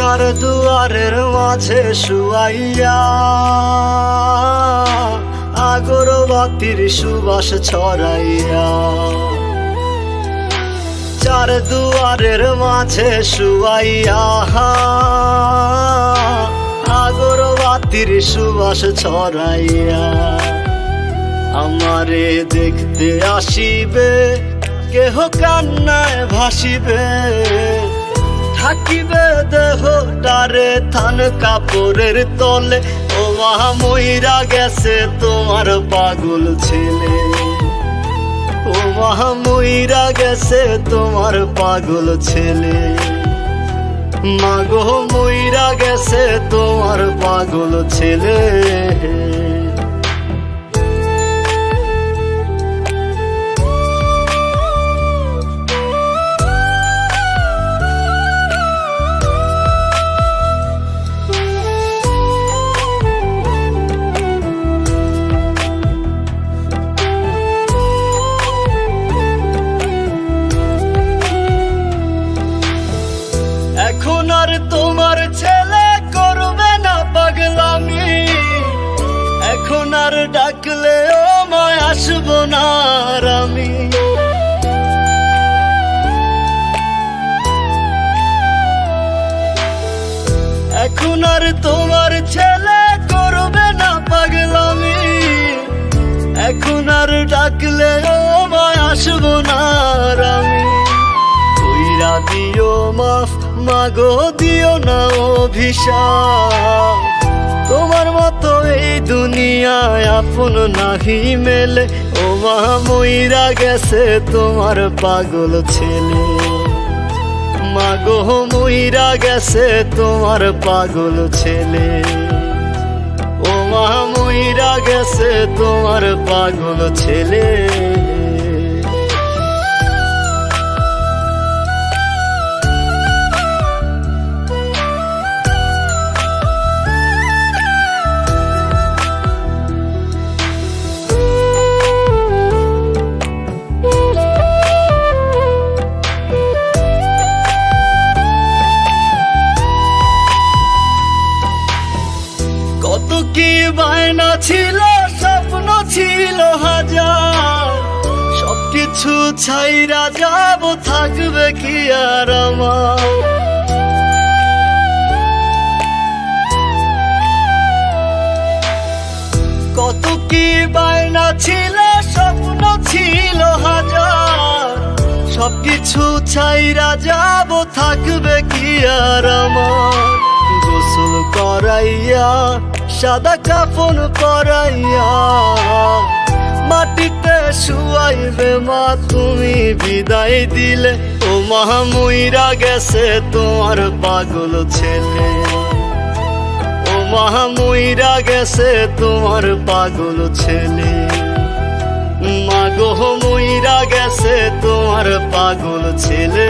চার দুয়ারের মাঝে শুয়াইয়া আগরবাতির সুবাস ছড়াইয়া, চার দুয়ারের মাঝে শুয়াইয়া আগরবাতির সুবাস ছড়াইয়া, আমারে দেখতে আসিবে কেহ কান্নায় ভাসিবে, থাকিবে দেহটারে থান কাপড়ের তলে। ও মা মইরা গেছে তোমার পাগল ছেলে, ও মা মইরা গেছে তোমার পাগল ছেলে, মাগো মইরা গেছে তোমার পাগল ছেলে। এখন আর তোমার ছেলে করবে না পাগলামি, এখন আর ডাকলেও মায় আসবো না আর আমি। এখন আর তোমার ছেলে করবে না পাগলামি, এখন আর ডাকলেও মায় আসবো না আর আমি। কইরা দিও মাফ মাগো, দিও না অভিশাপ, তোমার মতো এই দুনিয়ায় আপন নাহি মেলে। ও মা মইরা গেছে তোমার পাগল ছেলে, মাগো মইরা গেছে তোমার পাগল ছেলে, ও মা মইরা গেছে তোমার পাগল ছেলে। কত কি বায়না ছিল, স্বপ্ন ছিল হাজার, সবকিছু ছাইরা যাব, থাকবে কি আর আমার। কত কি বায়না ছিল, স্বপ্ন ছিল হাজার, সবকিছু ছাইরা যাব, থাকবে কি আর আমার। গোসল করাইয়া সাদা কাফন পরাইয়া মাটিতে শুয়াইবে মা তুমি বিদায় দিলে। ও মা মইরা গেছে তোমার পাগল ছেলে, ও মা মইরা গেছে তোমার পাগল ছেলে, মাগো মইরা গেছে তোমার পাগল ছেলে।